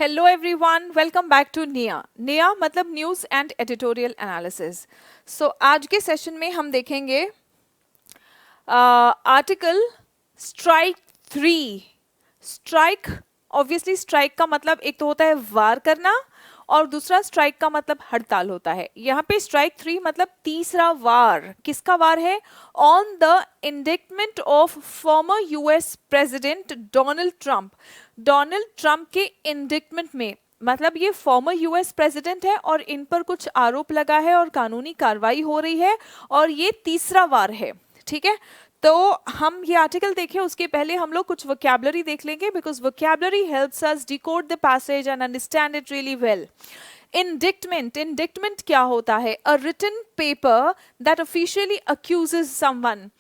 Hello everyone, welcome back to निया। निया मतलब news and editorial analysis. So आज के सेशन में हम देखेंगे article strike 3। Strike, obviously strike का मतलब एक तो होता है वार करना और दूसरा स्ट्राइक का मतलब हड़ताल होता है। यहाँ पे स्ट्राइक 3 मतलब तीसरा वार। किसका वार है? On the indictment of former US president Donald Trump. Donald Trump के इंडिक्टमेंट में मतलब ये फॉर्मर यूएस प्रेसिडेंट है और इन पर कुछ आरोप लगा है और कानूनी कार्रवाई हो रही है और ये तीसरा वार है। ठीक है, तो हम ये आर्टिकल देखें उसके पहले हम लोग कुछ वोकैबुलरी देख लेंगे because vocabulary helps us decode the passage and understand it really well. Indictment, indictment क्या होता है? A written paper that officially accuses someone.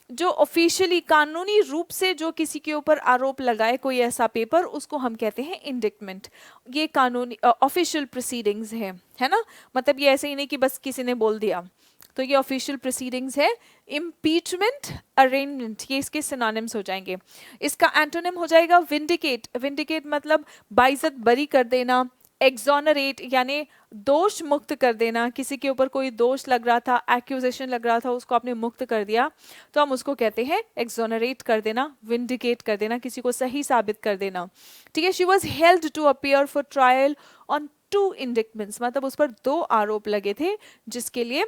जो ऑफिशियली कानूनी रूप से जो किसी के ऊपर आरोप लगाए कोई ऐसा पेपर, उसको हम कहते हैं इंडिक्टमेंट। ये कानूनी ऑफिशियल प्रोसीडिंग्स है ना। मतलब ये ऐसे ही नहीं कि बस किसी ने बोल दिया, तो ये ऑफिशियल प्रोसीडिंग्स है। इम्पीचमेंट, अरेंजमेंट, ये इसके सिनोनिम्स हो जाएंगे। इसका एंटोनिम हो जाएगा विंडिकेट। विंडिकेट मतलब बाइज्जत बरी कर देना। एक्सोनरेट यानी दोष मुक्त कर देना। किसी के ऊपर कोई दोष लग रहा था, एक्यूजेशन लग रहा था, उसको आपने मुक्त कर दिया तो हम उसको कहते हैं एक्सोनरेट कर देना, विंडिकेट कर देना, किसी को सही साबित कर देना। ठीक है, she was held to appear for trial on 2 indictments, मतलब उस पर 2 आरोप लगे थे जिसके लिए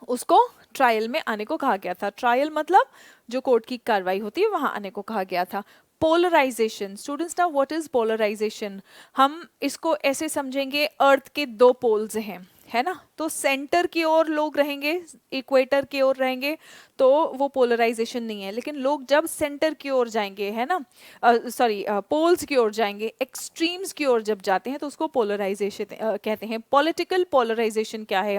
उसको ट्रायल में आने को कहा गया था। ट्रायल मतलब जो कोर्ट की कार्रवाई होती है वहां आने को कहा गया था। Polarisation, students now what is polarisation? हम इसको ऐसे समझेंगे, अर्थ के 2 पोल्स हैं, है ना। तो सेंटर की ओर लोग रहेंगे, इक्वेटर की ओर रहेंगे तो वो पोलराइजेशन नहीं है। लेकिन लोग जब सेंटर की ओर जाएंगे, है ना, सॉरी पोल्स की ओर जाएंगे, एक्सट्रीम्स की ओर जब जाते हैं तो उसको पोलराइजेशन कहते हैं। पॉलिटिकल पोलराइजेशन क्या है?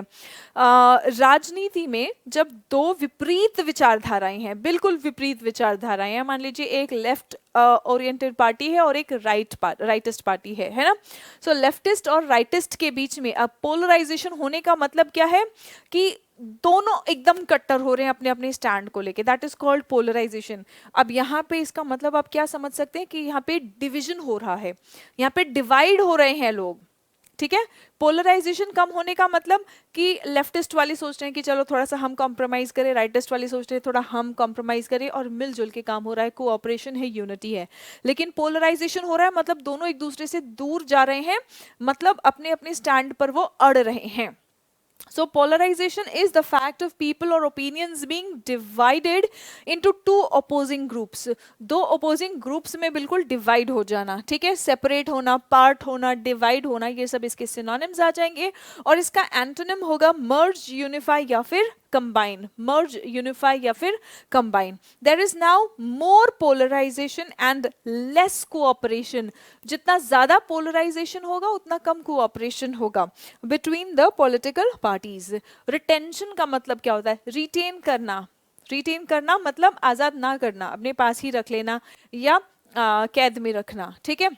राजनीति में जब 2 विपरीत विचारधाराएं हैं, बिल्कुल विपरीत विचारधाराएं हैं, मान लीजिए एक लेफ्ट ओरिएंटेड पार्टी है और एक राइटिस्ट पार्टी है ना। सो लेफ्टिस्ट और राइटिस्ट के बीच में अब पोलराइजेशन होने का मतलब क्या है कि दोनों एकदम कट्टर हो रहे हैं अपने अपने स्टैंड को लेके। That is called polarisation. अब यहाँ पे इसका मतलब आप क्या समझ सकते हैं कि यहाँ पे डिविजन हो रहा है, यहाँ पे डिवाइड हो रहे हैं लोग। ठीक है, पोलराइजेशन कम होने का मतलब कि लेफ्टिस्ट वाले सोच रहे हैं कि चलो थोड़ा सा हम कॉम्प्रोमाइज करें, राइटिस्ट वाले सोच रहे हैं थोड़ा हम कॉम्प्रोमाइज करें, और मिलजुल के काम हो रहा है, कोऑपरेशन है, यूनिटी है। लेकिन पोलराइजेशन हो रहा है मतलब दोनों एक दूसरे से दूर जा रहे हैं, मतलब अपने अपने स्टैंड पर वो अड़ रहे हैं। So polarization is the fact of people or opinions being divided into 2 opposing groups. 2 opposing groups में बिल्कुल divide हो जाना। ठीक है, separate होना, part होना, divide होना, ये सब इसके synonyms आ जाएंगे। और इसका antonym होगा merge, unify या फिर combine। merge, unify या फिर combine. There is now more polarization and less cooperation. जितना ज्यादा polarization होगा उतना कम cooperation होगा between the political parties. Retention का मतलब क्या होता है? रिटेन करना। रिटेन करना मतलब आजाद ना करना, अपने पास ही रख लेना या कैद में रखना। ठीक है,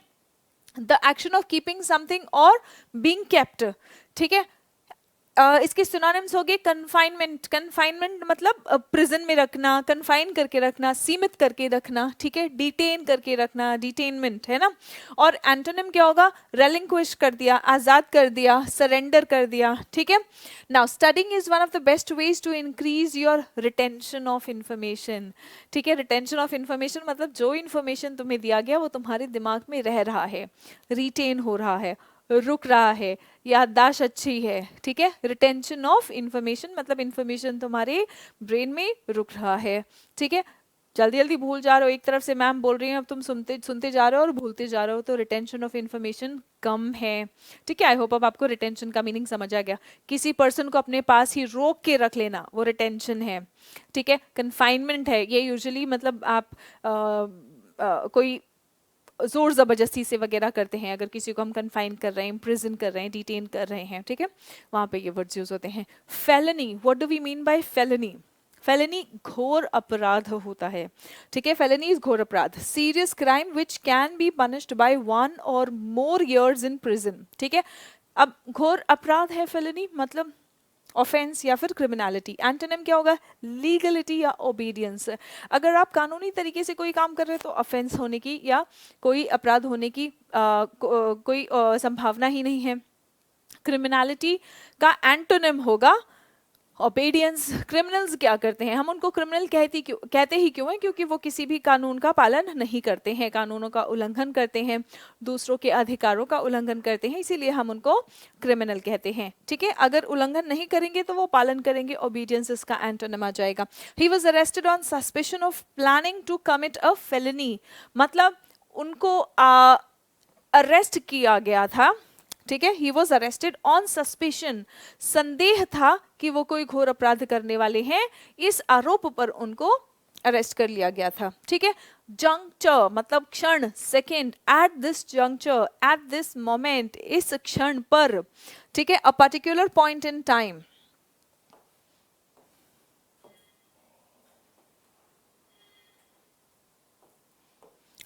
the action of keeping something और बीइंग केप्ट। ठीक है, इसके सिनोनिम्स हो गए कन्फाइनमेंट। कन्फाइनमेंट मतलब प्रिजन में रखना, कन्फाइन करके रखना, सीमित करके रखना। ठीक है, डिटेन करके रखना, डिटेनमेंट, है ना। और एंटोनिम क्या होगा? रेलिंक्विश कर दिया, आजाद कर दिया, सरेंडर कर दिया। ठीक है, now studying is one of the best ways to increase your retention of information. ठीक है, रिटेंशन ऑफ इंफॉर्मेशन मतलब जो इंफॉर्मेशन तुम्हें दिया गया वो तुम्हारे दिमाग में रह रहा है, रिटेन हो रहा है, रुक रहा है, याददाश्त अच्छी है। ठीक है, रिटेंशन ऑफ इंफॉर्मेशन मतलब इंफॉर्मेशन तुम्हारे ब्रेन में रुक रहा है। ठीक है, जल्दी जल्दी भूल जा रहे हो, एक तरफ से मैम बोल रही हैं अब तुम सुनते सुनते जा रहे हो और भूलते जा रहे हो, तो रिटेंशन ऑफ इंफॉर्मेशन कम है। ठीक है, आई होप अब आपको रिटेंशन का मीनिंग समझ आ गया। किसी पर्सन को अपने पास ही रोक के रख लेना वो रिटेंशन है। ठीक है, कन्फाइनमेंट है ये यूजुअली मतलब आप कोई जोर जबरदस्ती से वगैरह करते हैं, अगर किसी को हम कन्फाइन कर रहे हैं, इम्प्रिजन कर रहे हैं, डिटेन कर रहे हैं, ठीक है, वहां पे ये वर्ड्स यूज होते हैं। Felony, what do we mean by felony? Felony घोर अपराध होता है। ठीक है, फेलनी इज घोर अपराध, serious crime which can be punished bye 1 और more years in prison। ठीक है, अब घोर अपराध है फेलनी मतलब ऑफेंस या फिर क्रिमिनलिटी। एंटोनिम क्या होगा? लीगलिटी या ओबीडियंस। अगर आप कानूनी तरीके से कोई काम कर रहे हो तो ऑफेंस होने की या कोई अपराध होने की कोई संभावना ही नहीं है। क्रिमिनलिटी का एंटोनिम होगा ओबीडियंस। क्रिमिनल्स क्या करते हैं? हम उनको क्रिमिनल कहते ही क्यों हैं? क्योंकि वो किसी भी कानून का पालन नहीं करते हैं, कानूनों का उल्लंघन करते हैं, दूसरों के अधिकारों का उल्लंघन करते हैं, इसीलिए हम उनको क्रिमिनल कहते हैं। ठीक है, अगर उल्लंघन नहीं करेंगे तो वो पालन करेंगे, ओबीडियंस इसका एंटोनिम आ जाएगा। He was arrested on suspicion of planning to commit a felony, मतलब उनको अरेस्ट किया गया था। ठीक है, he was arrested on suspicion, संदेह था कि वो कोई घोर अपराध करने वाले हैं, इस आरोप पर उनको अरेस्ट कर लिया गया था। ठीक है, जंक्चर मतलब क्षण, second, at this juncture, at this moment, इस क्षण पर। ठीक है, a particular point in time,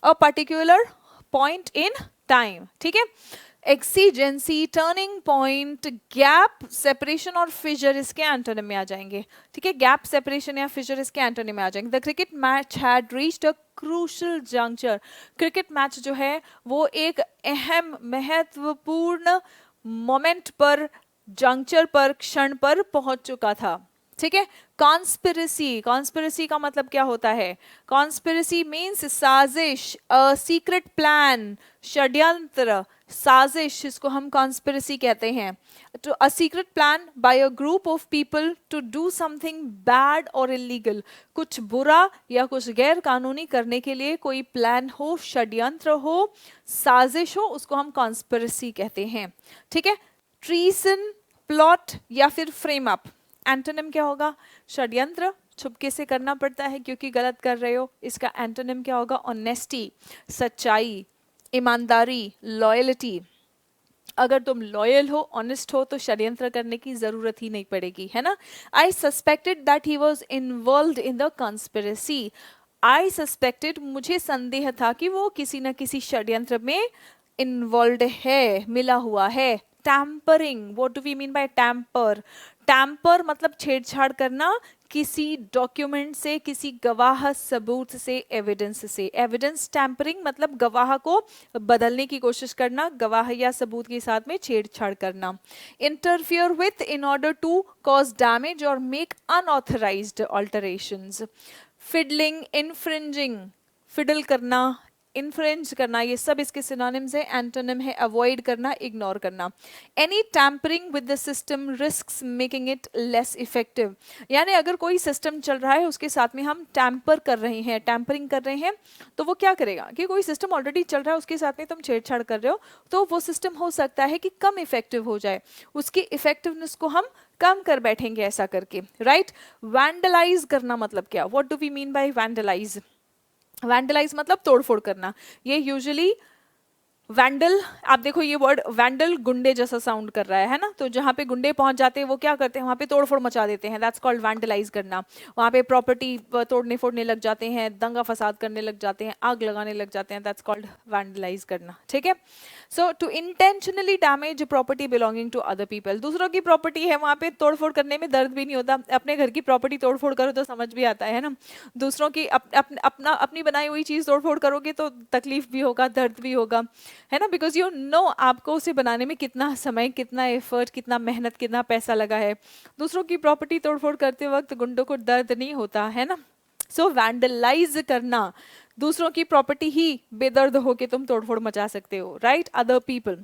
a particular point in time. ठीक है, exigency, turning point, gap, separation और फिशर इसके एंटोनिम में आ जाएंगे। ठीक है, गैप, सेपरेशन या फिशर इसके एंटोनिम में आ जाएंगे। The cricket match had reached a crucial juncture, cricket match जो है वो एक अहम महत्वपूर्ण मोमेंट पर, जंक्चर पर, क्षण पर पहुंच चुका था। ठीक है, कॉन्स्पिरेसी, कॉन्स्पिरेसी का मतलब क्या होता है? कॉन्स्पिरेसी मीन्स साजिश, अ सीक्रेट प्लान, षड्यंत्र, साजिश, इसको हम कॉन्स्पिरेसी कहते हैं। तो a secret plan by a group of people to do something bad और इलीगल, कुछ बुरा या कुछ गैर कानूनी करने के लिए कोई प्लान हो, षड्यंत्र हो, साजिश हो, उसको हम कॉन्स्पिरेसी कहते हैं। ठीक है, ट्रीसन, प्लॉट या फिर फ्रेम अप, एंटोनिम क्या होगा? षड्यंत्र, छुपके से करना पड़ता है क्योंकि गलत कर रहे हो, इसका एंटोनिम क्या होगा? ऑनेस्टी, सच्चाई, ईमानदारी, लॉयल्टी। अगर तुम लॉयल हो, ऑनेस्ट हो, तो षड्यंत्र करने की जरूरत ही नहीं पड़ेगी, है ना। I suspected that he was involve in the conspiracy, I suspected, मुझे संदेह था कि वो किसी न किसी षड्यंत्र में इन्वॉल्व है, मिला हुआ है। Tampering, what do we mean by tamper? Tamper मतलब छेड़छाड़ करना किसी डॉक्यूमेंट से, किसी गवाह सबूत से, एविडेंस से। एविडेंस टैम्परिंग मतलब गवाह को बदलने की कोशिश करना, गवाह या सबूत के साथ में छेड़छाड़ करना। Interfere with in order to cause damage और make unauthorised alterations. Fiddling, infringing, fiddle करना, इन्फ्रेंज करना, ये सब इसके सिनोनिम्स है। एंटोनिम है अवॉइड करना, इग्नोर करना। Any tampering with the system risks making it less effective, यानी अगर कोई सिस्टम चल रहा है उसके साथ में हम टैम्पर कर रहे हैं, टैम्परिंग कर रहे हैं, तो वो क्या करेगा कि कोई सिस्टम ऑलरेडी चल रहा है उसके साथ में तुम छेड़छाड़ कर रहे हो, तो वो सिस्टम हो सकता है कि कम इफेक्टिव हो जाए, उसकी इफेक्टिवनेस को हम कम कर बैठेंगे ऐसा करके, राइट। वैंडलाइज करना मतलब क्या? What do we mean by vandalise? Vandalise मतलब तोड़फोड़ करना। ये यूजुअली वैंडल, आप देखो ये वर्ड वैंडल गुंडे जैसा साउंड कर रहा है ना, तो जहाँ पे गुंडे पहुंच जाते हैं वो क्या करते हैं? वहाँ पे तोड़फोड़ मचा देते हैं, दैट्स कॉल्ड वैंडलाइज करना। वहाँ पे प्रॉपर्टी तोड़ने फोड़ने लग जाते हैं, दंगा फसाद करने लग जाते हैं, आग लगाने लग जाते हैं, दैट्स कॉल्ड वैंडलाइज करना। ठीक है, so to intentionally damage property belonging to other people, दूसरों की प्रॉपर्टी है, वहाँ पे तोड़फोड़ करने में दर्द भी नहीं होता। अपने घर की प्रॉपर्टी तोड़फोड़ करो तो समझ भी आता है ना, दूसरों की अपनी बनाई हुई चीज तोड़फोड़ करोगे तो तकलीफ भी होगा, दर्द भी होगा, है ना, बिकॉज यू नो आपको उसे बनाने में कितना समय, कितना एफर्ट, कितना मेहनत, कितना पैसा लगा है। दूसरों की प्रॉपर्टी तोड़फोड़ करते वक्त गुंडों को दर्द नहीं होता, है ना। सो वैंडलाइज करना, दूसरों की प्रॉपर्टी ही बेदर्द होके तुम तोड़फोड़ मचा सकते हो, राइट, अदर पीपल।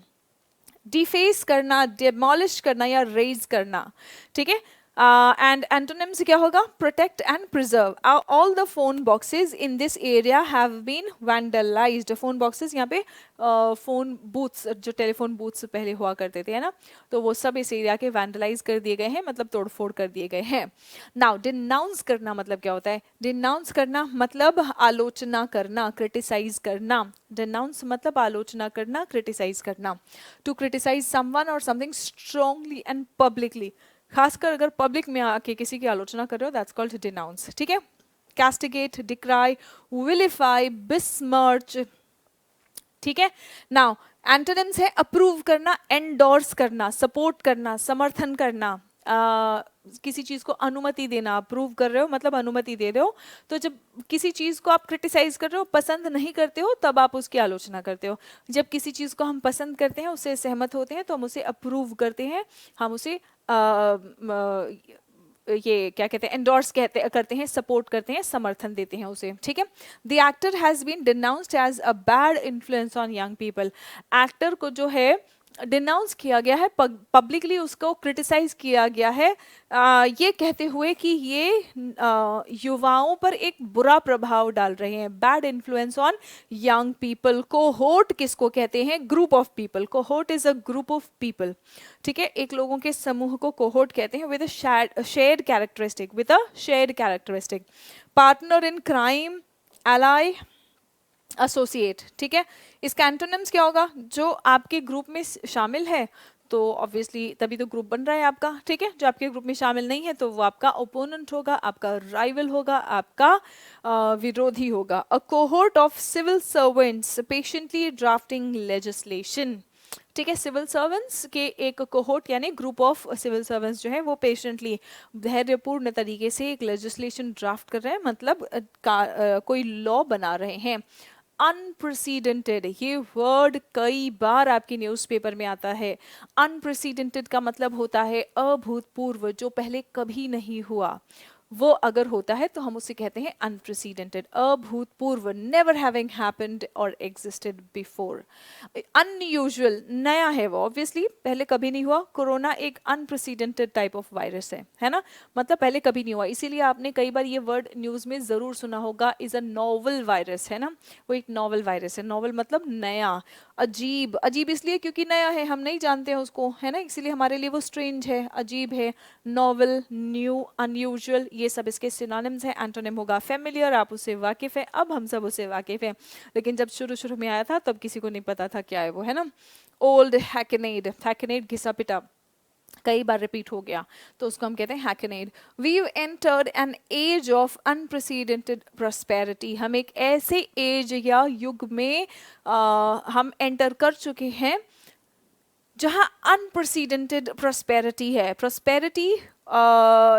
डिफेस करना, डेमोलिश करना या रेज करना। ठीक है, एंड एंटोनिम्स क्या होगा? Protect and preserve. All the phone boxes in this area have been vandalised. Phone boxes यहाँ पे फोन बूथ्स, जो टेलीफोन बूथ्स पहले हुआ करते थे, है ना, तो वो सब इस एरिया के वैंडलाइज कर दिए गए हैं, मतलब तोड़फोड़ कर दिए गए हैं। नाउ डिनाउंस करना मतलब क्या होता है? डिनाउंस करना मतलब आलोचना करना, क्रिटिसाइज करना। डिनाउंस मतलब आलोचना करना, क्रिटिसाइज करना। टू क्रिटिसाइज समवन और समथिंग स्ट्रांगली एंड पब्लिकली, खासकर अगर पब्लिक में आके किसी की आलोचना कर रहे हो, दैट्स कॉल्ड डिनाउंस। ठीक है, कैस्टिगेट, डिक्राई, विलिफाई, बिस्मर्च। ठीक है, नाउ एंटोनिम्स है अप्रूव करना, एंडोर्स करना, सपोर्ट करना, समर्थन करना। किसी चीज को अनुमति देना, अप्रूव कर रहे हो मतलब अनुमति दे रहे हो। तो जब किसी चीज को आप क्रिटिसाइज कर रहे हो, पसंद नहीं करते हो, तब आप उसकी आलोचना करते हो। जब किसी चीज को हम पसंद करते हैं, उससे सहमत होते हैं, तो हम उसे अप्रूव करते हैं, हम उसे ये क्या कहते हैं, एंडोर्स करते हैं, सपोर्ट करते हैं, समर्थन देते हैं उसे, ठीक है। The actor has been denounced as a bad influence on young people. Actor को जो है डिनाउंस किया गया है, पब्लिकली उसको क्रिटिसाइज किया गया है, ये कहते हुए कि ये युवाओं पर एक बुरा प्रभाव डाल रहे हैं। Bad influence on young people. Cohort किसको कहते हैं? Group of people. Cohort is a group of people, ठीक है। एक लोगों के समूह को कोहोर्ट कहते हैं। With a shared characteristic, with a shared characteristic. Partner in crime, ally, associate, ठीक है। इसका एंटोनिम्स क्या होगा? जो आपके ग्रुप में शामिल है, तो ऑब्वियसली तभी तो ग्रुप बन रहा है आपका, ठीक है। जो आपके ग्रुप में शामिल नहीं है, तो वो आपका ओपोनेंट होगा, आपका राइवल होगा, आपका विरोधी होगा। A cohort of civil servants patiently drafting legislation, ठीक है। सिविल सर्वेंट्स के एक कोहोर्ट यानी ग्रुप ऑफ सिविल सर्वेंट्स जो है वो पेशेंटली, धैर्यपूर्ण तरीके से एक लेजिस्लेशन ड्राफ्ट कर रहे हैं, मतलब कोई लॉ बना रहे हैं। अनप्रेसिडेंटेड, ये वर्ड कई बार आपके न्यूज़पेपर में आता है। अनप्रेसिडेंटेड का मतलब होता है अभूतपूर्व, जो पहले कभी नहीं हुआ। वो अगर होता है तो हम उसे कहते हैं अनप्रेसिडेंटेड, अभूतपूर्व, नेवर हैविंग हैपेंड और एग्जिस्टेड बिफोर। अनयूजुअल, नया है वो, ऑब्वियसली पहले कभी नहीं हुआ। कोरोना एक अनप्रेसिडेंटेड टाइप ऑफ वायरस है ना, मतलब पहले कभी नहीं हुआ। इसीलिए आपने कई बार ये वर्ड न्यूज़ में ज़रूर सुना होगा, इज़ अ नोवेल वायरस, है ना। वो एक नोवेल वायरस है। नोवेल मतलब नया। अजीब, अजीब इसलिए क्योंकि नया है, हम नहीं जानते हैं उसको, है ना, इसीलिए हमारे लिए वो स्ट्रेंज है, अजीब है। नोवेल, न्यू, अनयूजुअल, ये सब इसके सिनोनिम्स हैं। एंटोनिम होगा फेमिलियर, आप उससे वाकिफ है, अब हम सब उससे वाकिफ है, लेकिन जब शुरू शुरू में आया था तब किसी को नहीं पता था क्या है वो, है ना। ओल्ड, हैकेनेड, हैकेनेड घिसा पिटा, कई बार रिपीट हो गया, तो उसको हम कहते हैं हैकेनेड। We entered an age of unprecedented prosperity, हम एक ऐसे एज या युग में हम एंटर कर चुके हैं जहां अनप्रेसिडेंटेड प्रॉस्पेरिटी है। प्रॉस्पेरिटी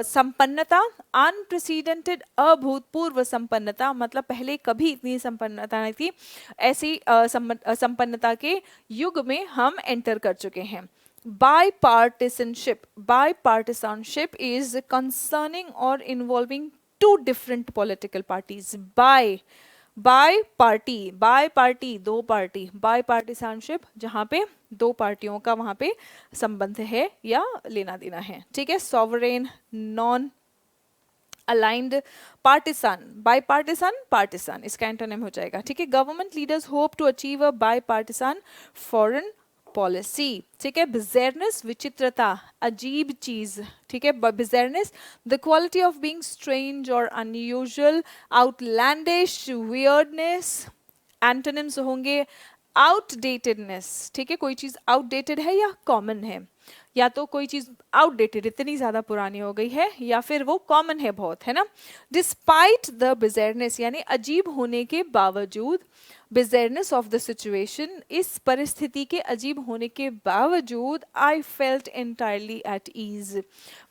संपन्नता, अनप्रेसिडेंटेड अभूतपूर्व संपन्नता, मतलब पहले कभी इतनी संपन्नता नहीं थी। ऐसी संपन्नता के युग में हम एंटर कर चुके हैं। Bipartisanship, bipartisanship is concerning or involving two different political parties. Bi party, दो पार्टी, बाय पार्टीसानशिप, जहां पे दो पार्टियों का वहां पे संबंध है या लेना देना है, ठीक है। Sovereign, non aligned, partisan, bipartisan, partisan, इसका एंटोनिम हो जाएगा, ठीक है। Government leaders hope to achieve a bipartisan foreign policy, ठीक है। बिजर्नेस, विचित्रता, अजीब चीज, ठीक है। Bizarreness, the quality of being strange और अनयूजुअल, आउटलैंडिश, वियर्डनेस। एंटोनिम्स होंगे आउटडेटेडनेस, ठीक है। कोई चीज आउटडेटेड है या कॉमन है, या तो कोई चीज आउटडेटेड, इतनी ज्यादा पुरानी हो गई है, या फिर वो कॉमन है बहुत, है ना। डिस्पाइट द बिजर्नेस, यानी अजीब होने के बावजूद, बिजर्नेस ऑफ द सिचुएशन, इस परिस्थिति के अजीब होने के बावजूद, I felt entirely at ease,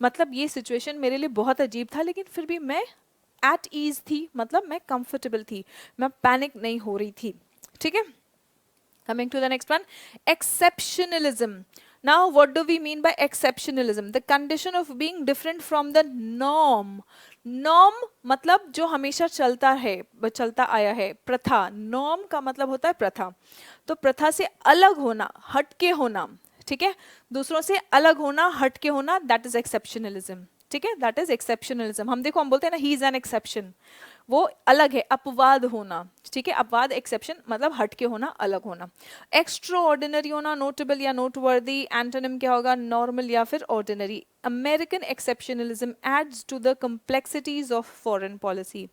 मतलब ये सिचुएशन मेरे लिए बहुत अजीब था, लेकिन फिर भी मैं एट ईज थी, मतलब मैं कंफर्टेबल थी, मैं पैनिक नहीं हो रही थी, ठीक है। Coming to the next one, exceptionalism. Now, what do we mean by exceptionalism? The condition of being different from the norm. Norm मतलब जो हमेशा चलता है, चलता आया है। प्रथा, norm का मतलब होता है प्रथा, तो प्रथा से अलग होना, हटके होना, ठीक है। दूसरों से अलग होना, हटके होना, that is exceptionalism, ठीक है। that is exceptionalism. हम देखो, हम बोलते हैं ना, he is an exception, वो अलग है, अपवाद होना, ठीक है। अपवाद, एक्सेप्शन मतलब हटके होना, अलग होना। एक्स्ट्रा ऑर्डिनरी होना, नोटेबल या नोटवर्दी, एंटोनिम क्या होगा? नॉर्मल या फिर ordinary. American exceptionalism adds to the complexities of foreign policy,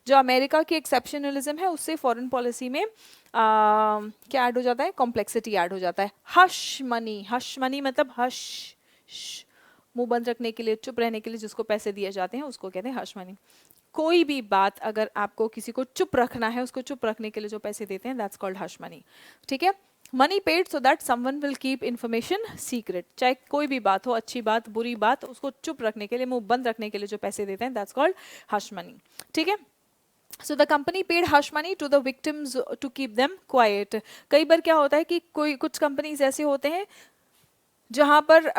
जो अमेरिका की एक्सेप्शनलिज्म है उससे फॉरेन पॉलिसी में क्या ऐड हो जाता है? कॉम्प्लेक्सिटी ऐड हो जाता है। हश मनी, हश मनी मतलब हश, मुंह बंद रखने के लिए, चुप रहने के लिए जिसको पैसे दिए जाते हैं उसको कहते हैं हश मनी। कोई भी बात अगर आपको किसी को चुप रखना है, उसको चुप रखने के लिए जो पैसे देते हैं, दैट्स कॉल्ड हश मनी, ठीक है। Money paid so that someone will keep information secret, चाहे कोई भी बात हो, अच्छी बात बुरी बात, उसको चुप रखने के लिए, मुंह बंद रखने के लिए जो पैसे देते हैं, दैट्स कॉल्ड हश मनी। ठीक है, so the company paid hush money to the victims to keep them quiet. कई बार क्या होता है कि कोई कुछ कंपनीज ऐसे होते हैं जहाँ पर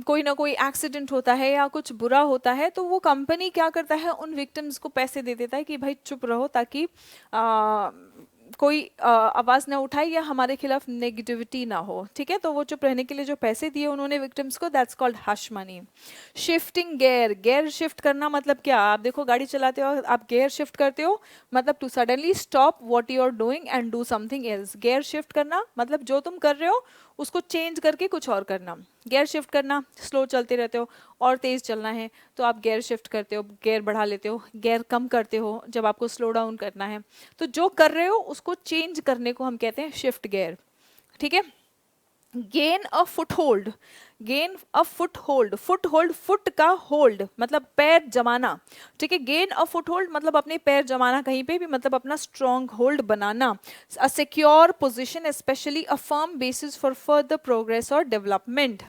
कोई ना कोई एक्सीडेंट होता है या कुछ बुरा होता है, तो वो कंपनी क्या करता है, उन विक्टिम्स को पैसे दे देता है कि भाई चुप रहो, ताकि कोई आवाज़ ना उठाए या हमारे खिलाफ नेगेटिविटी ना हो। ठीक है, तो वो चुप रहने के लिए जो पैसे दिए उन्होंने विक्टिम्स को, that's called hush money. Shifting gear, gear shift करना मतलब क्या, आप देखो गाड़ी चलाते हो, आप गेयर शिफ्ट करते हो, मतलब to suddenly stop what you are doing and do something else. Gear shift करना मतलब जो तुम कर रहे हो उसको चेंज करके कुछ और करना। गेयर शिफ्ट करना, स्लो चलते रहते हो और तेज चलना है तो आप गेयर शिफ्ट करते हो, गेयर बढ़ा लेते हो, गेयर कम करते हो जब आपको स्लो डाउन करना है। तो जो कर रहे हो उसको चेंज करने को हम कहते हैं शिफ्ट गेयर। ठीक है, gain a foot hold, gain a foot hold, foot hold, foot का होल्ड मतलब पैर जमाना। ठीक है, गेन अ फुट होल्ड मतलब अपने पैर जमाना कहीं पे भी, मतलब अपना strong hold banana. A secure position specially a firm basis for further progress और डेवलपमेंट।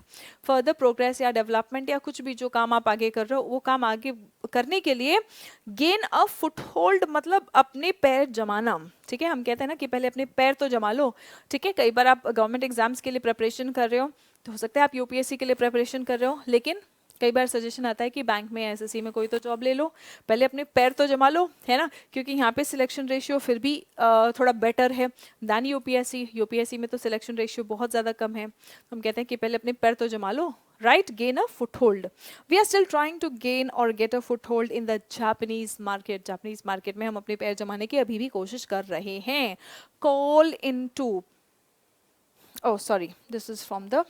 फर्दर प्रोग्रेस या डेवलपमेंट या कुछ भी जो काम आप आगे कर रहे हो वो काम आगे करने के लिए गेन अ फुट होल्ड मतलब अपने पैर जमाना। ठीक है, हम कहते हैं ना कि पहले अपने पैर तो जमा लो। ठीक है, कई बार आप गवर्नमेंट एग्जाम्स के लिए प्रिपरेशन कर रहे हो, तो हो सकता है आप यूपीएससी के लिए प्रिपरेशन कर रहे हो, लेकिन कई बार सजेशन आता है कि बैंक में, एसएससी में कोई तो जॉब ले लो, पहले अपने पैर तो जमा लो, है ना, क्योंकि यहाँ पे सिलेक्शन रेशियो फिर भी थोड़ा बेटर है दैन यूपीएससी। यूपीएससी में तो सिलेक्शन रेशियो बहुत ज़्यादा कम है, तो हम कहते हैं कि पहले अपने पैर तो जमा लो, right, gain a foothold. We are still trying to gain or get a foothold in the Japanese market. Japanese market में हम अपने पैर जमाने की अभी भी कोशिश कर रहे हैं। Call into, oh sorry, this is from the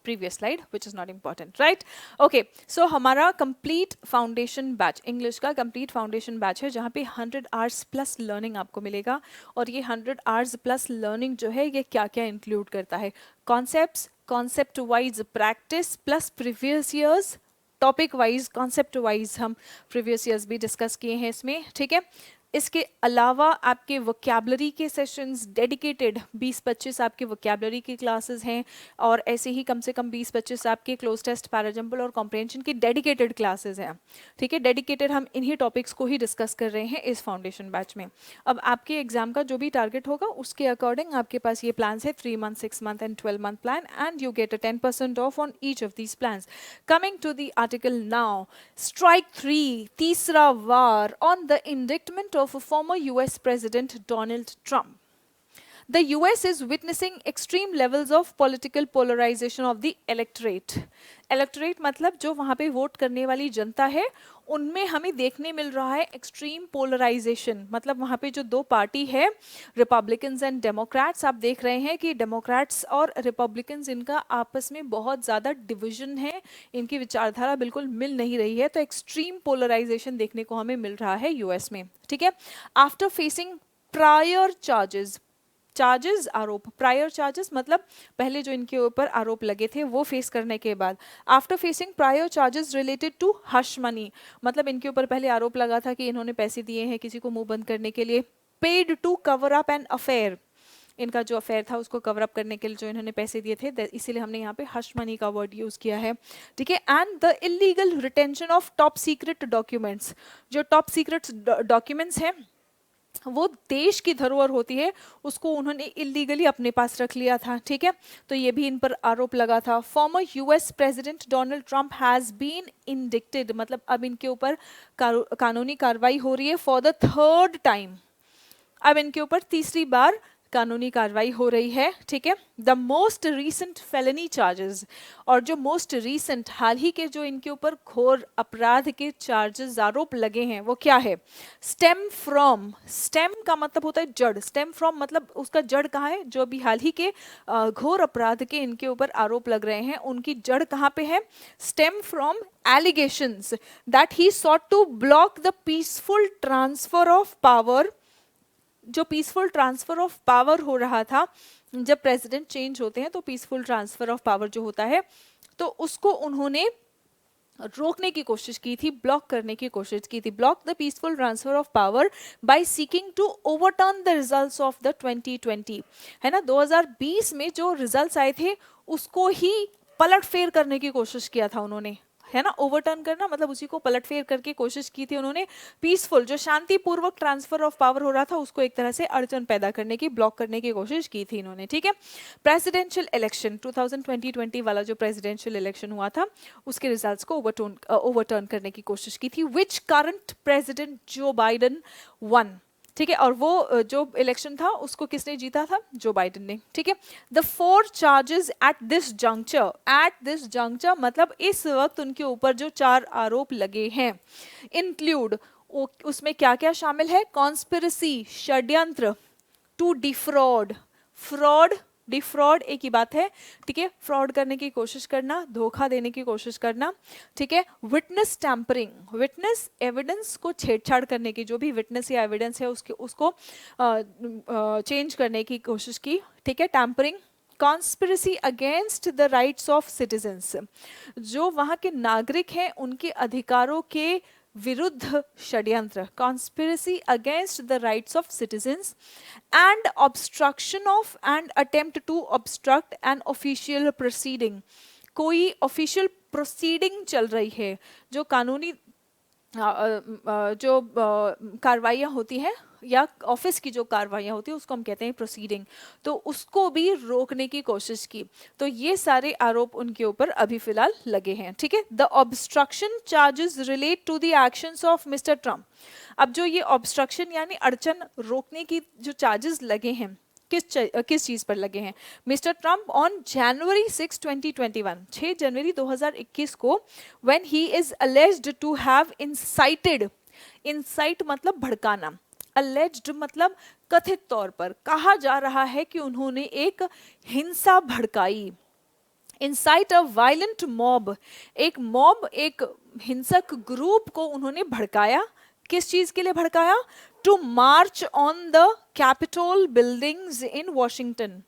previous slide which is not important, right? Okay, so हमारा complete foundation batch, English का complete foundation batch है जहाँ पे 100 hours plus learning आपको मिलेगा। और ये 100 hours plus learning जो है ये क्या क्या include करता है, concepts, concept wise practice plus previous years, topic wise concept wise हम प्रीवियस ईयर्स भी डिस्कस किए हैं इसमें। ठीक है, इसके अलावा आपके वोकैबलरी के सेशंस डेडिकेटेड 20-25 आपके वोकैबलरी की क्लासेस हैं, और ऐसे ही कम से कम 20-25 आपके क्लोज टेस्ट, पैराजम्पल और कॉम्प्रहेंशन की डेडिकेटेड क्लासेस हैं। ठीक है, डेडिकेटेड हम इन्हीं टॉपिक्स को ही डिस्कस कर रहे हैं इस फाउंडेशन बैच में। अब आपके एग्जाम का जो भी टारगेट होगा उसके अकॉर्डिंग आपके पास ये प्लान्स है, 3 month, 6 month and 12 month plan, and you get a 10% off on each of these plans. Coming to the article now, strike 3, तीसरा वार on the indictment of a former US President Donald Trump. The US is witnessing extreme levels of political polarization of the electorate. Electorate मतलब जो वहाँ पे vote करने वाली जनता है, उनमें हमें देखने मिल रहा है एक्सट्रीम पोलराइजेशन। मतलब वहाँ पे जो दो पार्टी है, रिपब्लिकन्स एंड डेमोक्रेट्स, आप देख रहे हैं कि डेमोक्रेट्स और रिपब्लिकन्स इनका आपस में बहुत ज़्यादा डिविजन है, इनकी विचारधारा बिल्कुल मिल नहीं रही है, तो एक्सट्रीम पोलराइजेशन देखने को हमें मिल रहा है यूएस में। ठीक है, after facing prior charges, charges आरोप, प्रायर चार्जेस मतलब पहले जो इनके ऊपर आरोप लगे थे वो फेस करने के बाद, after facing prior charges related to hush money मतलब इनके ऊपर पहले आरोप लगा था कि इन्होंने पैसे दिए हैं किसी को मुंह बंद करने के लिए, paid to cover up an affair, इनका जो अफेयर था उसको कवर अप करने के लिए जो इन्होंने पैसे दिए थे, इसीलिए हमने यहाँ पे हश मनी का वर्ड यूज किया है। ठीक है, and the illegal retention of top secret documents, जो टॉप सीक्रेट डॉक्यूमेंट्स हैं वो देश की धरोहर होती है, उसको उन्होंने इलीगली अपने पास रख लिया था। ठीक है, तो ये भी इन पर आरोप लगा था। Former US president Donald Trump has been indicted मतलब अब इनके ऊपर कानूनी कार्रवाई हो रही है फॉर द थर्ड टाइम, अब इनके ऊपर तीसरी बार कानूनी कार्रवाई हो रही है। ठीक है, the most recent felony charges, और जो मोस्ट रीसेंट हाल ही के जो इनके ऊपर घोर अपराध के चार्जेस आरोप लगे हैं वो क्या है, स्टेम फ्रॉम, स्टेम का मतलब होता है जड़, स्टेम फ्रॉम मतलब उसका जड़ कहाँ है, जो भी हाल ही के घोर अपराध के इनके ऊपर आरोप लग रहे हैं उनकी जड़ कहाँ पे है, stem from allegations that he sought to block the peaceful transfer of power, जो पीसफुल ट्रांसफर ऑफ पावर हो रहा था, जब प्रेसिडेंट चेंज होते हैं तो पीसफुल ट्रांसफर ऑफ पावर जो होता है तो उसको उन्होंने रोकने की कोशिश की थी, ब्लॉक करने की कोशिश की थी. Block the peaceful transfer of power by seeking to overturn the results of the 2020. है ना, 2020 में जो रिजल्ट्स आए थे उसको ही पलट फेर करने की कोशिश किया था उन्होंने. है ना, ओवरटर्न करना मतलब उसी को पलटफेर करके कोशिश की थी उन्होंने. पीसफुल, जो शांतिपूर्वक ट्रांसफर ऑफ पावर हो रहा था उसको एक तरह से अड़चन पैदा करने की, ब्लॉक करने की कोशिश की थी इन्होंने. ठीक है. प्रेसिडेंशियल इलेक्शन 2020 वाला जो प्रेसिडेंशियल इलेक्शन हुआ था उसके रिजल्ट्स को ओवरटर्न करने की कोशिश की थी. विच करंट प्रेसिडेंट जो बाइडन वन. ठीक है, और वो जो इलेक्शन था उसको किसने जीता था? जो बाइडन ने. ठीक है. The 4 charges at this juncture मतलब इस वक्त उनके ऊपर जो 4 आरोप लगे हैं इंक्लूड, उसमें क्या क्या शामिल है? कॉन्स्पिरेसी, षड्यंत्र, टू डिफ्रॉड. डिफ्रॉड एक ही बात है. ठीक है, फ्रॉड करने की कोशिश करना, धोखा देने की कोशिश करना. ठीक है. विटनेस टैंपरिंग, विटनेस एविडेंस को छेड़छाड़ करने की, जो भी विटनेस या एविडेंस है उसको चेंज करने की कोशिश की. ठीक है, tampering. Conspiracy against the rights of citizens, जो वहाँ के नागरिक हैं उनके अधिकारों के विरुद्ध षड्यंत्र. Conspiracy against the rights of citizens and obstruction of and attempt to obstruct an official proceeding. कोई ऑफिशियल प्रोसीडिंग चल रही है, जो कानूनी जो कार्रवाइयाँ होती हैं या ऑफिस की जो कार्रवाइयाँ होती है उसको हम कहते हैं प्रोसीडिंग, तो उसको भी रोकने की कोशिश की. तो ये सारे आरोप उनके ऊपर अभी फिलहाल लगे हैं. ठीक है. The obstruction charges relate to the actions of mister Trump. अब जो ये ऑब्स्ट्रक्शन यानी अड़चन रोकने की जो चार्जेस लगे हैं किस चीज पर लगे हैं? मिस्टर ट्रम्प ऑन जनवरी 6, 2021, 6 जनवरी 2021 को, when he is alleged to have incited. Incite मतलब भड़काना, अलेज्ड मतलब कथित तौर पर कहा जा रहा है कि उन्होंने एक हिंसा भड़काई. इंसाइट अ वायलेंट मॉब, एक हिंसक ग्रुप को उन्होंने भड़काया. किस चीज के लिए भड़काया? To march on the Capitol buildings in Washington.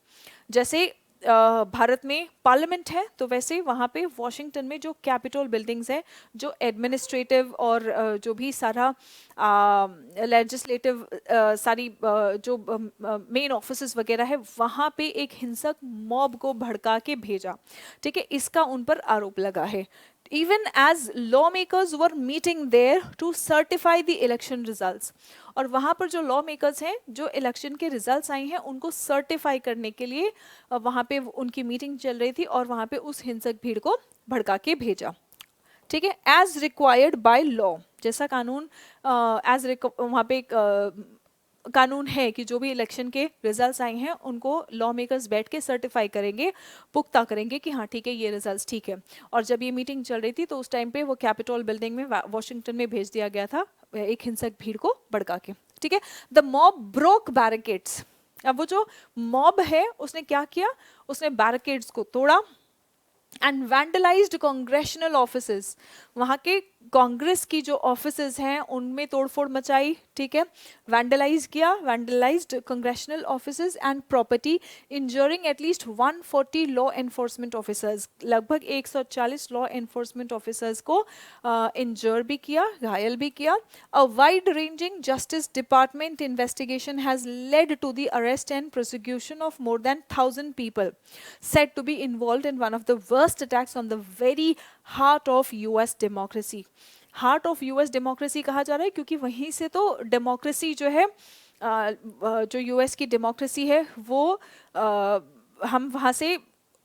जैसे भारत में पार्लियामेंट है तो वैसे वहाँ पे वॉशिंगटन में जो कैपिटोल बिल्डिंग्स है, जो एडमिनिस्ट्रेटिव और जो भी सारा लेजिस्लेटिव सारी जो मेन ऑफिसेस वगैरह है, वहाँ पे एक हिंसक मॉब को भड़का के भेजा. ठीक है, इसका उन पर आरोप लगा है. Even as lawmakers were meeting there to certify the election results. और वहाँ पर जो लॉ मेकर्स हैं, जो इलेक्शन के रिजल्ट्स आए हैं उनको सर्टिफाई करने के लिए वहाँ पे उनकी मीटिंग चल रही थी और वहाँ पे उस हिंसक भीड़ को भड़का के भेजा. ठीक है. एज रिक्वायर्ड बाय लॉ, जैसा कानून वहाँ पे कानून है कि जो भी इलेक्शन के रिजल्ट्स आए हैं उनको लॉ मेकर्स बैठ के सर्टिफाई करेंगे, पुख्ता करेंगे कि हाँ ठीक है ये रिजल्ट्स ठीक है. और जब ये मीटिंग चल रही थी तो उस टाइम पे वो कैपिटोल बिल्डिंग में वॉशिंगटन में भेज दिया गया था एक हिंसक भीड़ को भड़का के. ठीक है. The mob broke barricades. अब वो जो मॉब है उसने क्या किया? उसने बैरिकेड्स को तोड़ा एंड वैंडलाइज्ड कांग्रेशनल ऑफिसेस. वहाँ के कांग्रेस की जो ऑफिसेस हैं उनमें तोड़फोड़ मचाई. ठीक है. Vandalised congressional offices and property, injuring at least 140 law enforcement officers. लगभग 140 लॉ एनफोर्समेंट ऑफिसर्स को इंजर भी किया, घायल भी किया. A wide ranging justice department investigation has led to the arrest and prosecution of more than 1000 people said to be involved in one of the worst attacks on the very heart of US democracy. Heart of US democracy कहा जा रहा है क्योंकि वहीं से तो democracy जो है, जो यूएस की डेमोक्रेसी है वो हम वहाँ से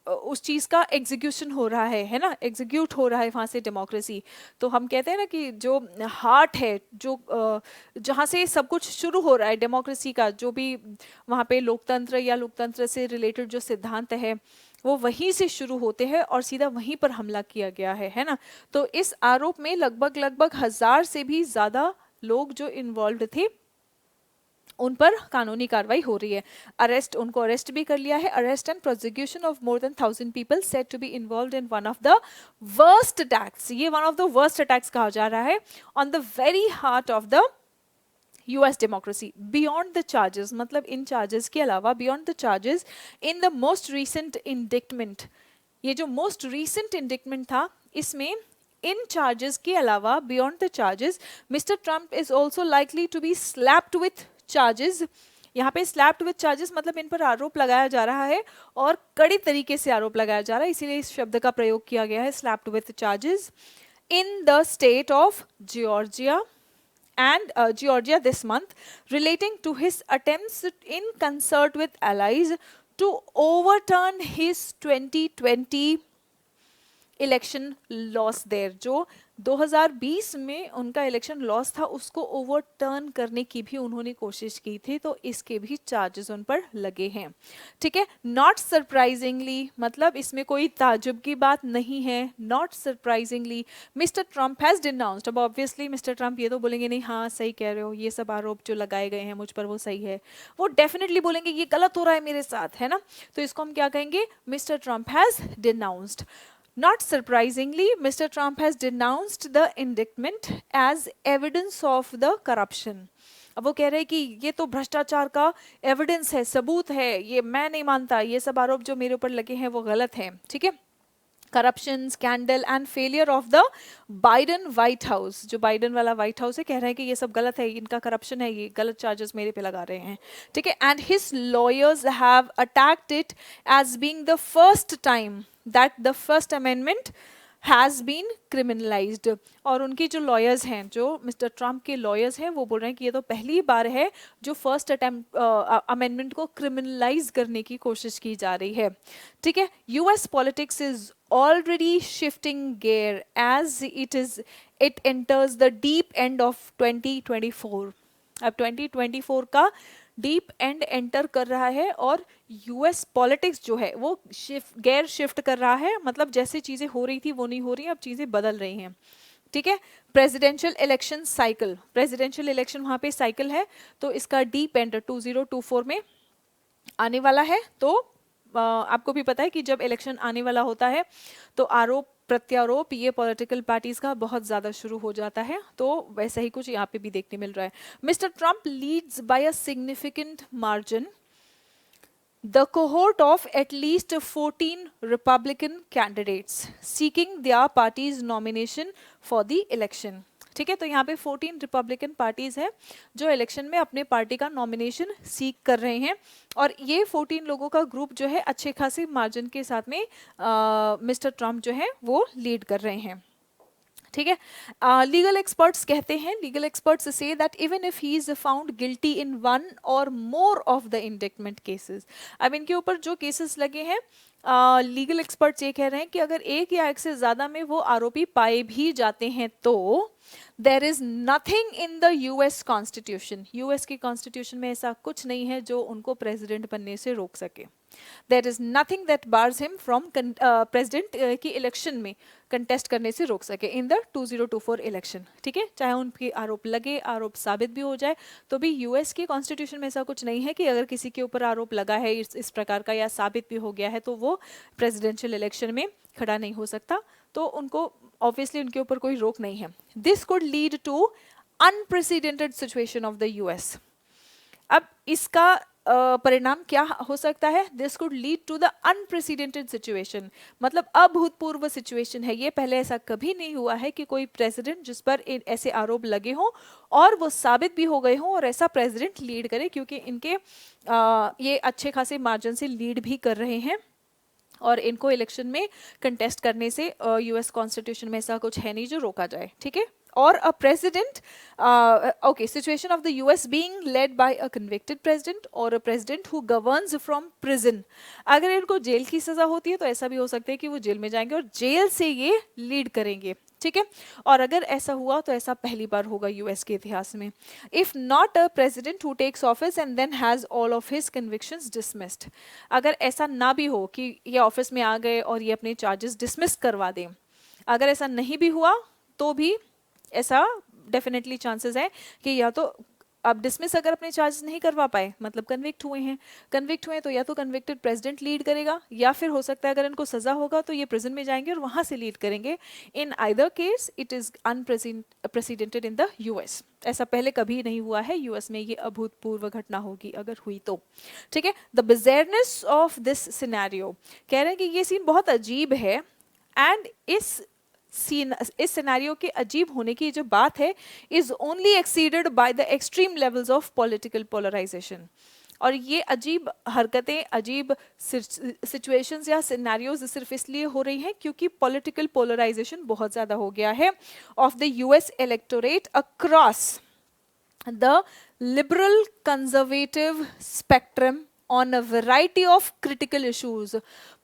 उस चीज़ का एग्जीक्यूशन हो रहा है ना, एग्जीक्यूट हो रहा है वहाँ से डेमोक्रेसी. तो हम कहते हैं ना कि जो हार्ट है, जो जहाँ से सब कुछ शुरू हो रहा है डेमोक्रेसी का, जो भी वहाँ पे लोकतंत्र या लोकतंत्र से रिलेटेड जो सिद्धांत है वो वहीं से शुरू होते हैं और सीधा वहीं पर हमला किया गया है ना. तो इस आरोप में लगभग 1000 से भी ज़्यादा लोग जो इन्वॉल्व थे उन पर कानूनी कार्रवाई हो रही है. उनको अरेस्ट भी कर लिया है. Arrest and prosecution of more than 1000 people said to be involved in one of the worst attacks. ये one of the worst attacks कहा जा रहा है on the very heart of the US democracy. Beyond the charges, मतलब इन charges के अलावा beyond the charges in the most recent indictment, ये जो most recent indictment था इसमें इन चार्जेस के अलावा, beyond the charges, mister Trump is also likely to be slapped with charges. यहाँ पे स्लैप्ड विथ चार्जेस मतलब इन पर आरोप लगाया जा रहा है और कड़ी तरीके से आरोप लगाया जा रहा है, इसीलिए इस शब्द का प्रयोग किया गया है, slapped with charges, in the state of Georgia this month, relating to his attempts in concert with allies to overturn his 2020 election loss there. जो 2020 में उनका इलेक्शन लॉस था उसको ओवरटर्न करने की भी उन्होंने कोशिश की थी, तो इसके भी चार्जेस उन पर लगे हैं। ठीक है, नॉट सरप्राइजिंगली मतलब इसमें कोई ताजुब की बात नहीं है। Not surprisingly mister Trump has denounced. अब ऑब्वियसली मिस्टर ट्रम्प ये तो बोलेंगे नहीं हाँ सही कह रहे हो, ये सब आरोप जो लगाए गए हैं मुझ पर वो सही है, वो डेफिनेटली बोलेंगे ये गलत हो रहा है मेरे साथ, है ना। तो इसको हम क्या कहेंगे, mister Trump has denounced. Not surprisingly, Mr. Trump has denounced the indictment as evidence of the corruption. अब वो कह रहे हैं कि ये तो भ्रष्टाचार का एविडेंस है, सबूत है, ये मैं नहीं मानता, ये सब आरोप जो मेरे ऊपर लगे हैं वो गलत हैं। ठीक है, corruption, scandal and failure of the Biden white house, जो बाइडन वाला व्हाइट हाउस है, कह रहे हैं कि ये सब गलत है, इनका करप्शन है, ये गलत चार्जेस मेरे पे लगा रहे हैं। ठीक है, and his lawyers have attacked it as being the first time that the first amendment has been criminalised. और उनकी जो लॉयर्स हैं, जो मिस्टर ट्रम्प के लॉयर्स हैं, वो बोल रहे हैं कि ये तो पहली बार है जो फर्स्ट अमेंडमेंट को क्रिमिनलाइज करने की कोशिश की जा रही है। ठीक है, US politics is already shifting gear as it enters the deep end of 2024। अब 2024 का डीप एंड एंटर कर रहा है और यूएस पॉलिटिक्स जो है वो गेयर शिफ्ट कर रहा है, मतलब जैसे चीजें हो रही थी वो नहीं हो रही, अब चीजें बदल रही हैं। ठीक है, presidential election cycle, presidential election वहां पे साइकिल है, तो इसका डीप एंड 2024 में आने वाला है। तो आपको भी पता है कि जब इलेक्शन आने वाला होता है तो आरोप प्रत्यारोप ये पॉलिटिकल पार्टीज का बहुत ज्यादा शुरू हो जाता है, तो वैसा ही कुछ यहाँ पे भी देखने मिल रहा है। Mister Trump leads by a significant margin the cohort of at least 14 Republican candidates seeking their party's nomination for the election। ठीक है, तो यहाँ पे 14 रिपब्लिकन पार्टीज है जो इलेक्शन में अपने पार्टी का नॉमिनेशन सीक कर रहे हैं, और ये 14 लोगों का ग्रुप जो है अच्छे खासी मार्जिन के साथ में मिस्टर ट्रम्प जो है वो लीड कर रहे हैं। ठीक है, लीगल एक्सपर्ट्स कहते हैं, लीगल एक्सपर्ट्स से that even if he is found guilty in one or more of the indictment cases, अब इनके ऊपर जो केसेस लगे हैं लीगल एक्सपर्ट्स ये कह रहे हैं कि अगर एक या एक से ज्यादा में वो आरोपी पाए भी जाते हैं तो there is nothing in the US constitution, US की कॉन्स्टिट्यूशन में ऐसा कुछ नहीं है जो उनको प्रेसिडेंट बनने से रोक सके। There is nothing that bars him from president की इलेक्शन में कंटेस्ट करने से रोक सके इन द 2024 इलेक्शन। ठीक है, चाहे उनके आरोप लगे, आरोप साबित भी हो जाए, तो भी यूएस की कॉन्स्टिट्यूशन में ऐसा कुछ नहीं है कि अगर किसी के ऊपर आरोप लगा है इस प्रकार का या साबित भी हो गया है तो वो प्रेसिडेंशियल इलेक्शन में खड़ा नहीं हो सकता, तो उनको ऑब्वियसली उनके ऊपर कोई रोक नहीं है। This could lead to unprecedented situation of the US. अब इसका परिणाम क्या हो सकता है, this could lead to the unprecedented situation, मतलब अभूतपूर्व सिचुएशन है ये, पहले ऐसा कभी नहीं हुआ है कि कोई प्रेसिडेंट जिस पर ऐसे आरोप लगे हों और वो साबित भी हो गए हों और ऐसा प्रेसिडेंट लीड करे, क्योंकि इनके ये अच्छे खासे मार्जिन से लीड भी कर रहे हैं और इनको इलेक्शन में कंटेस्ट करने से यूएस कॉन्स्टिट्यूशन में ऐसा कुछ है नहीं जो रोका जाए। ठीक है, or a president, okay, situation of the US being led by a convicted president or a president who governs from prison। अगर इनको जेल की सजा होती है तो ऐसा भी हो सकता है कि वो जेल में जाएंगे और जेल से ये लीड करेंगे। ठीक है, और अगर ऐसा हुआ तो ऐसा पहली बार होगा यूएस के इतिहास में। If not a president who takes office and then has all of his convictions dismissed, अगर ऐसा ना भी हो कि ये ऑफिस में आ गए और ये अपने चार्जेस डिसमिस करवा दें, अगर ऐसा नहीं भी हुआ तो भी ऐसा डेफिनेटली चांसेस है कि या तो अब डिसमिस अगर अपने चार्जेस नहीं करवा पाए मतलब कन्विक्ट हुए हैं, कन्विक्ट हुए तो या तो कन्विक्टेड प्रेसिडेंट लीड करेगा या फिर हो सकता है अगर इनको सजा होगा तो ये प्रिजन में जाएंगे और वहां से लीड करेंगे। In either case it is unprecedented in the US. ऐसा पहले कभी नहीं हुआ है यूएस में, ये अभूतपूर्व घटना होगी अगर हुई तो। ठीक है, द बिज़ारनेस ऑफ दिस सिनेरियो, कह रहे हैं कि ये सीन बहुत अजीब है एंड इस इस सिनेरियो के अजीब होने की जो बात है is only exceeded by the extreme levels of political polarisation. और ये अजीब हरकतें, अजीब सिचुएशंस या सिनेरियोज सिर्फ इसलिए हो रही हैं क्योंकि पॉलिटिकल पोलराइजेशन बहुत ज़्यादा हो गया है of the US electorate across the liberal conservative spectrum on a variety of critical issues.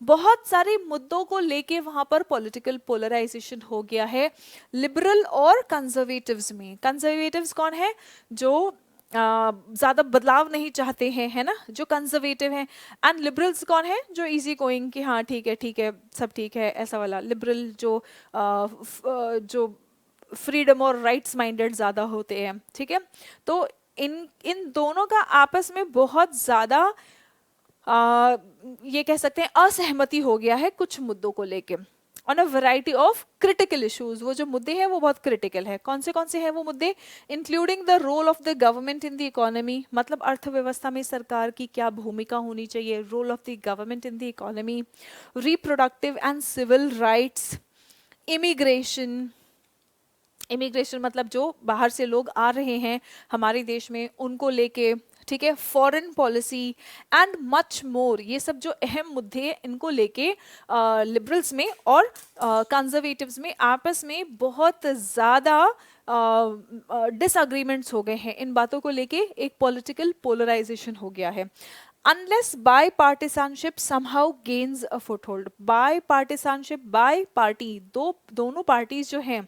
बहुत सारे मुद्दों को लेके वहां पर पॉलिटिकल पोलराइजेशन हो गया है लिबरल और कंजर्वेटिव्स में। कंजर्वेटिव्स कौन है? जो ज़्यादा बदलाव नहीं चाहते हैं, है ना, जो कंजर्वेटिव हैं। एंड लिबरल्स कौन है? जो इजी गोइंग कि हाँ ठीक है सब ठीक है, ऐसा वाला लिबरल जो फ्रीडम और राइट्स माइंडेड ज़्यादा होते हैं। ठीक है, तो इन दोनों का आपस में बहुत ज़्यादा ये कह सकते हैं असहमति हो गया है कुछ मुद्दों को लेके on a variety of critical issues. वो जो मुद्दे हैं वो बहुत क्रिटिकल है। कौन से हैं वो मुद्दे? Including the role of the government in the economy, मतलब अर्थव्यवस्था में सरकार की क्या भूमिका होनी चाहिए, role of the government in the economy, reproductive and civil rights, immigration मतलब जो बाहर से लोग आ रहे हैं हमारे देश में उनको लेके, ठीक है, foreign policy and much more. ये सब जो अहम मुद्दे हैं इनको लेके लिबरल्स में और कंजर्वेटिव्स में आपस में बहुत ज़्यादा डिसएग्रीमेंट्स हो गए हैं। इन बातों को लेके एक पॉलिटिकल पोलराइजेशन हो गया है। Unless bipartisanship somehow gains a foothold, bipartisanship, bi party, दोनों पार्टीज जो हैं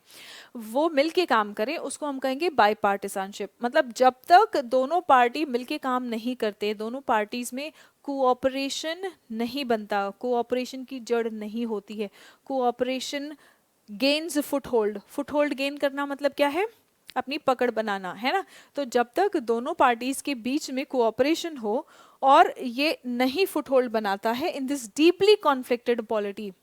वो मिलके काम करें उसको हम कहेंगे बाईपार्टिसानशिप। मतलब जब तक दोनों पार्टी मिलके काम नहीं करते, दोनों पार्टीज में कोऑपरेशन नहीं बनता, कोऑपरेशन की जड़ नहीं होती है, कोऑपरेशन गेन्स फुटहोल्ड गेन करना मतलब क्या है? अपनी पकड़ बनाना, है ना। तो जब तक दोनों पार्टीज के बीच में कोऑपरेशन हो और ये नहीं फुटहोल्ड बनाता है in this deeply conflicted polity,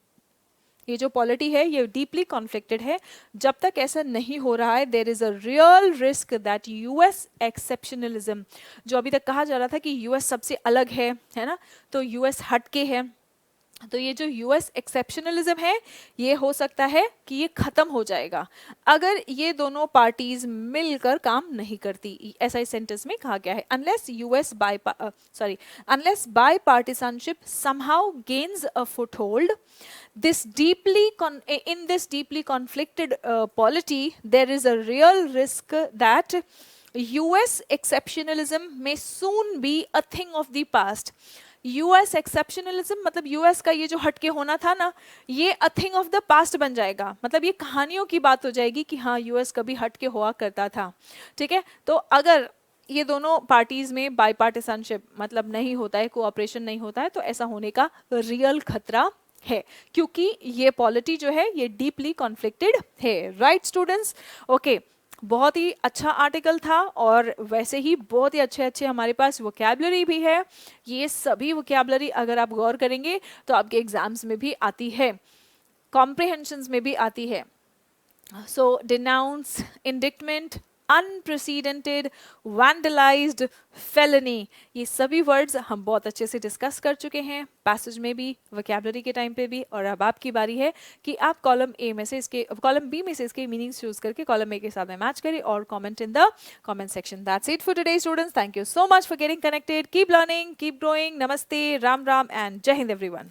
ये जो पॉलिटी है ये डीपली कॉन्फ्लिक्टेड है, जब तक ऐसा नहीं हो रहा है there is a real risk that US exceptionalism, जो अभी तक कहा जा रहा था कि यूएस सबसे अलग है ना, तो यूएस हटके है, तो ये जो यूएस एक्सेप्शनलिज्म है ये हो सकता है कि ये खत्म हो जाएगा अगर ये दोनों पार्टीज मिलकर काम नहीं करती। ऐसा इस सेंटेंस में कहा गया है। Unless bipartisanship somehow gains a foothold in this deeply conflicted polity, there is a real risk that US exceptionalism may soon be a thing of the past. US exceptionalism मतलब यूएस का ये जो हटके होना था ना, ये a thing of the past बन जाएगा। मतलब ये कहानियों की बात हो जाएगी कि हाँ यूएस कभी हटके हुआ करता था। ठीक है, तो अगर ये दोनों पार्टीज में बाईपार्टिसानशिप मतलब नहीं होता है, कोऑपरेशन नहीं होता है, तो ऐसा होने का रियल खतरा है क्योंकि ये पॉलिटी जो है ये डीपली कॉन्फ्लिक्टेड है। Right students? ओके, बहुत ही अच्छा आर्टिकल था और वैसे ही बहुत ही अच्छे हमारे पास वोकैबुलरी भी है। ये सभी वोकैबुलरी अगर आप गौर करेंगे तो आपके एग्जाम्स में भी आती है, कॉम्प्रिहेंशंस में भी आती है। सो डिनाउंस, इंडिक्टमेंट, अनप्रेसिडेंटेड, वैंडलाइज्ड, फेलनी, ये सभी वर्ड्स हम बहुत अच्छे से डिस्कस कर चुके हैं पैसेज में भी, वोकैबुलरी के टाइम पे भी। और अब आपकी बारी है कि आप कॉलम बी में से इसके मीनिंग्स चूज करके कॉलम ए के साथ में मैच करें और comment in the comment section. That's it for today students. Thank you so much for getting connected. Keep learning, keep growing. नमस्ते, राम राम एंड जय हिंद एवरीवन।